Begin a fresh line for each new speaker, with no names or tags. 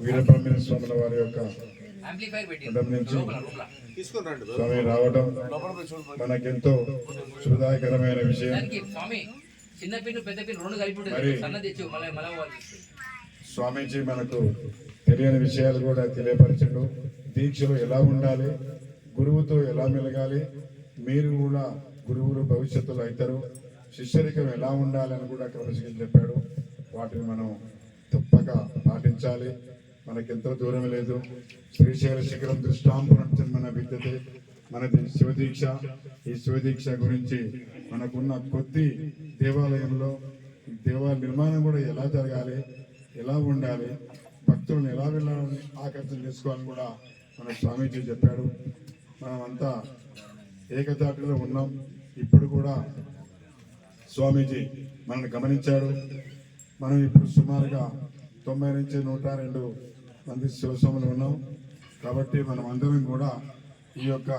వీరబ్రహ్మణ్య స్వాముల వారి యొక్క మఠం నుంచి స్వామి రావడం మనకెంతో శుభదాయకరమైన విషయం. స్వామీజీ మనకు తెలియని విషయాలు కూడా తెలియపరచండు. దీక్షలో ఎలా ఉండాలి, గురువుతో ఎలా మెలగాలి, మీరు కూడా గురువులు భవిష్యత్తులో అవుతారు, శిష్యరికం ఎలా ఉండాలని కూడా క్రమశిక్షణ చెప్పాడు. వాటిని మనం తప్పక పాటించాలి. మనకెంతో దూరం లేదు. శ్రీశైల శిఖరం దృష్టాంతన విద్యతే మనది శివదీక్ష. ఈ శివదీక్ష గురించి మనకున్న కొద్ది దేవాలయంలో దేవాలయ నిర్మాణం కూడా ఎలా జరగాలి, ఎలా ఉండాలి, భక్తులను ఎలా వెళ్ళాలని ఆకర్షణ చేసుకోవాలని కూడా మన స్వామీజీ చెప్పాడు. మనమంతా ఏకతాటిలో ఉన్నాం. ఇప్పుడు కూడా స్వామీజీ మనల్ని గమనించాడు. మనం ఇప్పుడు సుమారుగా 90 నుంచి 102 మంది శివస్వాములు ఉన్నాం. కాబట్టి మనం అందరం కూడా ఈ యొక్క